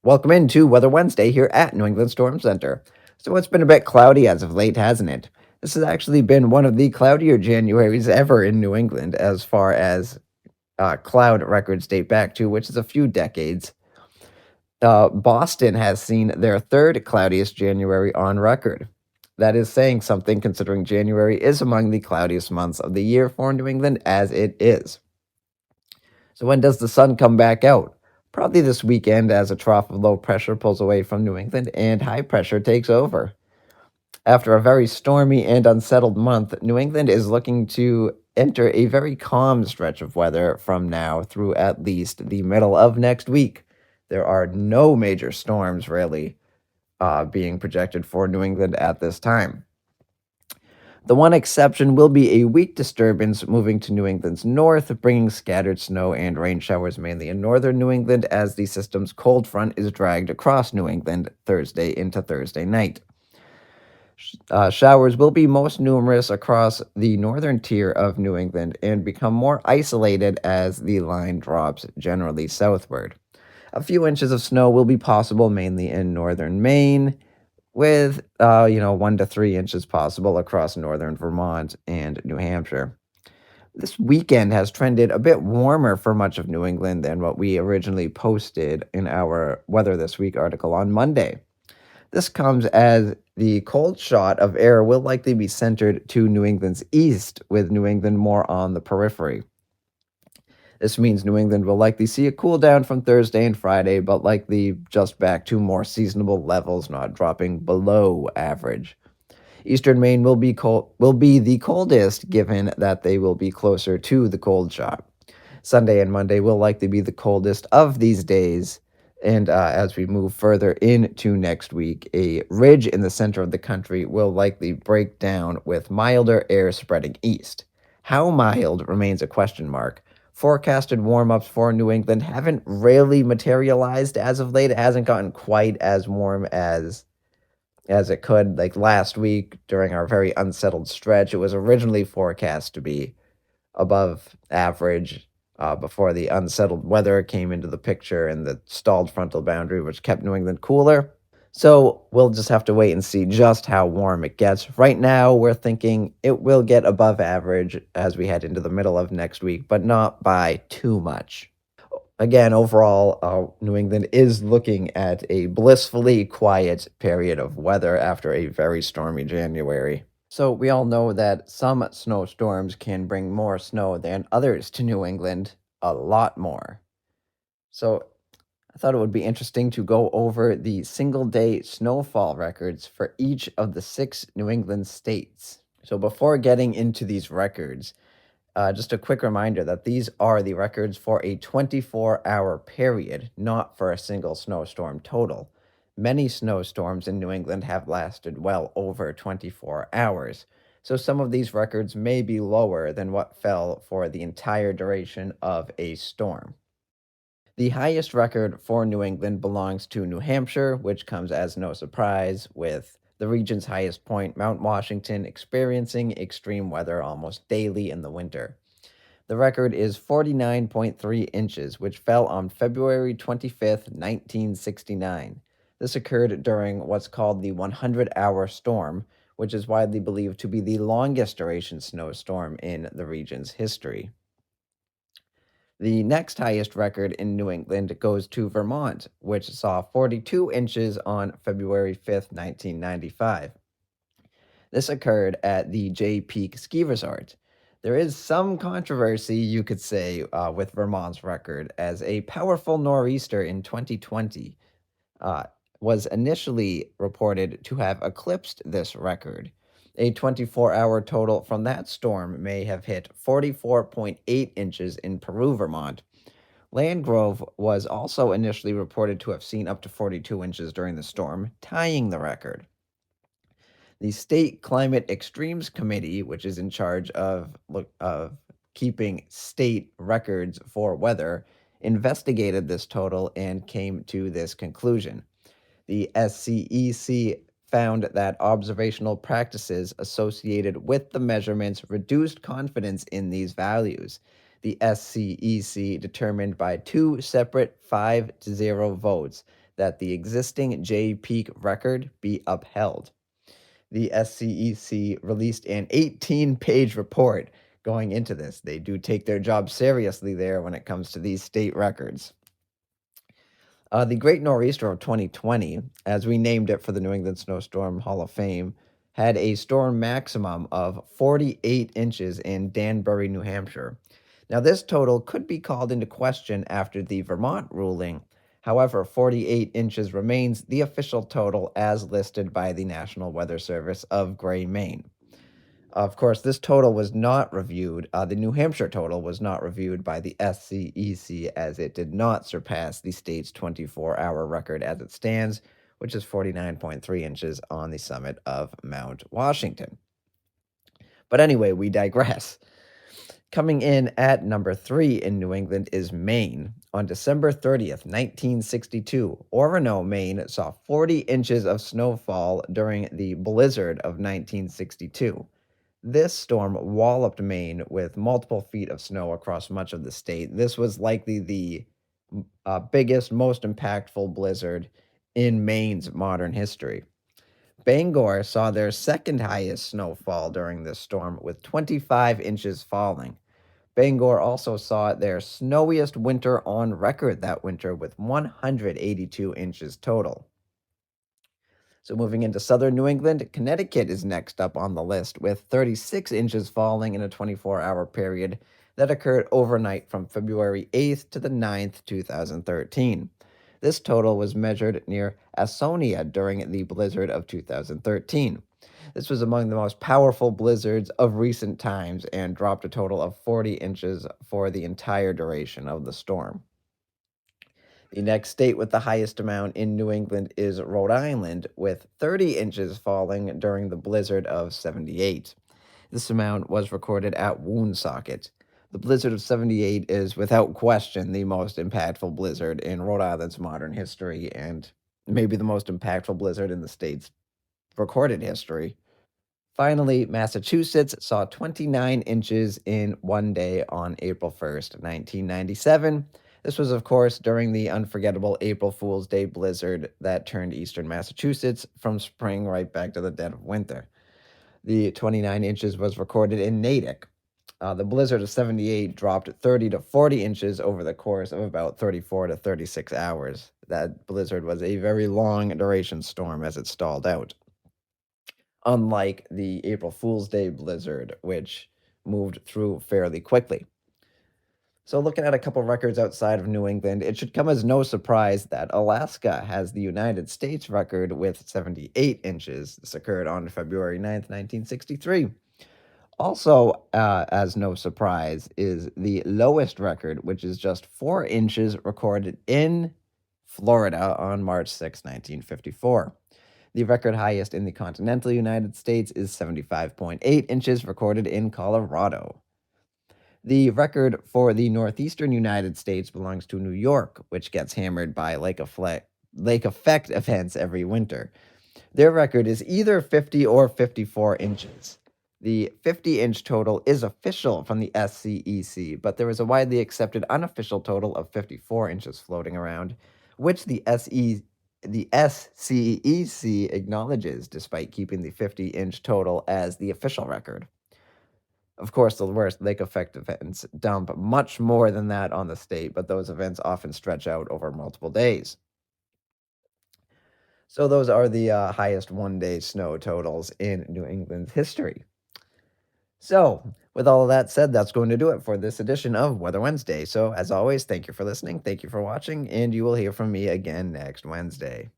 Welcome into Weather Wednesday here at New England Storm Center. So it's been a bit cloudy as of late, hasn't it? This has actually been one of the cloudier Januaries ever in New England as far as cloud records date back to, which is a few decades. Boston has seen their third cloudiest January on record. That is saying something considering January is among the cloudiest months of the year for New England as it is. So when does the sun come back out? Probably this weekend as a trough of low pressure pulls away from New England and high pressure takes over. After a very stormy and unsettled month, New England is looking to enter a very calm stretch of weather from now through at least the middle of next week. There are no major storms really being projected for New England at this time. The one exception will be a weak disturbance moving to New England's north, bringing scattered snow and rain showers mainly in northern New England as the system's cold front is dragged across New England Thursday into Thursday night. Showers will be most numerous across the northern tier of New England and become more isolated as the line drops generally southward. A few inches of snow will be possible mainly in northern Maine, with 1 to 3 inches possible across northern Vermont and New Hampshire. This weekend has trended a bit warmer for much of New England than what we originally posted in our Weather This Week article on Monday. This comes as the cold shot of air will likely be centered to New England's east, with New England more on the periphery. This means New England will likely see a cool down from Thursday and Friday, but likely just back to more seasonable levels, not dropping below average. Eastern Maine will be the coldest, given that they will be closer to the cold shot. Sunday and Monday will likely be the coldest of these days, and as we move further into next week, a ridge in the center of the country will likely break down with milder air spreading east. How mild remains a question mark. Forecasted warm ups for New England haven't really materialized as of late. It hasn't gotten quite as warm as it could. Like last week during our very unsettled stretch, it was originally forecast to be above average before the unsettled weather came into the picture and the stalled frontal boundary, which kept New England cooler. So we'll just have to wait and see just how warm it gets. Right now, we're thinking it will get above average as we head into the middle of next week, but not by too much. Again, overall, New England is looking at a blissfully quiet period of weather after a very stormy January. So we all know that some snowstorms can bring more snow than others to New England, a lot more. So I thought it would be interesting to go over the single day snowfall records for each of the 6 New England states. So before getting into these records, just a quick reminder that these are the records for a 24-hour period, not for a single snowstorm total. Many snowstorms in New England have lasted well over 24 hours, so some of these records may be lower than what fell for the entire duration of a storm. The highest record for New England belongs to New Hampshire, which comes as no surprise, with the region's highest point, Mount Washington, experiencing extreme weather almost daily in the winter. The record is 49.3 inches, which fell on February 25th, 1969. This occurred during what's called the 100-hour storm, which is widely believed to be the longest duration snowstorm in the region's history. The next highest record in New England goes to Vermont, which saw 42 inches on February 5th, 1995. This occurred at the Jay Peak Ski Resort. There is some controversy, you could say, with Vermont's record, as a powerful nor'easter in 2020 uh, was initially reported to have eclipsed this record. A 24-hour total from that storm may have hit 44.8 inches in Peru, Vermont. Landgrove was also initially reported to have seen up to 42 inches during the storm, tying the record. The State Climate Extremes Committee, which is in charge of keeping state records for weather, investigated this total and came to this conclusion. The SCEC found that observational practices associated with the measurements reduced confidence in these values. The SCEC determined by 2 separate 5-0 votes that the existing J peak record be upheld. The SCEC released an 18-page report going into this. They do take their job seriously there when it comes to these state records. The Great Nor'easter of 2020, as we named it for the New England Snowstorm Hall of Fame, had a storm maximum of 48 inches in Danbury, New Hampshire. Now, this total could be called into question after the Vermont ruling. However, 48 inches remains the official total as listed by the National Weather Service of Gray, Maine. Of course, this total was not reviewed. The New Hampshire total was not reviewed by the SCEC as it did not surpass the state's 24-hour record as it stands, which is 49.3 inches on the summit of Mount Washington. But anyway, we digress. Coming in at number 3 in New England is Maine. On December 30th, 1962, Orono, Maine saw 40 inches of snowfall during the blizzard of 1962. This storm walloped Maine with multiple feet of snow across much of the state. This was likely the biggest, most impactful blizzard in Maine's modern history. Bangor saw their second highest snowfall during this storm, with 25 inches falling. Bangor also saw their snowiest winter on record that winter, with 182 inches total. So moving into southern New England, Connecticut is next up on the list with 36 inches falling in a 24-hour period that occurred overnight from February 8th to the 9th, 2013. This total was measured near Asonia during the blizzard of 2013. This was among the most powerful blizzards of recent times and dropped a total of 40 inches for the entire duration of the storm. The next state with the highest amount in New England is Rhode Island, with 30 inches falling during the blizzard of 78. This amount was recorded at Woonsocket. The blizzard of 78 is, without question, the most impactful blizzard in Rhode Island's modern history, and maybe the most impactful blizzard in the state's recorded history. Finally, Massachusetts saw 29 inches in one day on April 1st, 1997. This was, of course, during the unforgettable April Fool's Day blizzard that turned eastern Massachusetts from spring right back to the dead of winter. The 29 inches was recorded in Natick. The blizzard of 78 dropped 30 to 40 inches over the course of about 34 to 36 hours. That blizzard was a very long duration storm as it stalled out, unlike the April Fool's Day blizzard, which moved through fairly quickly. So, looking at a couple records outside of New England, it should come as no surprise that Alaska has the United States record with 78 inches. This occurred on February 9th, 1963. Also, as no surprise, is the lowest record, which is just 4 inches, recorded in Florida on March 6, 1954. The record highest in the continental United States is 75.8 inches, recorded in Colorado. The record for the northeastern United States belongs to New York, which gets hammered by lake effect events every winter. Their record is either 50 or 54 inches. The 50-inch total is official from the SCEC, but there is a widely accepted unofficial total of 54 inches floating around, which the SCEC acknowledges, despite keeping the 50-inch total as the official record. Of course, the worst lake effect events dump much more than that on the state, but those events often stretch out over multiple days. So those are the highest one-day snow totals in New England's history. So, with all of that said, that's going to do it for this edition of Weather Wednesday. So, as always, thank you for listening, thank you for watching, and you will hear from me again next Wednesday.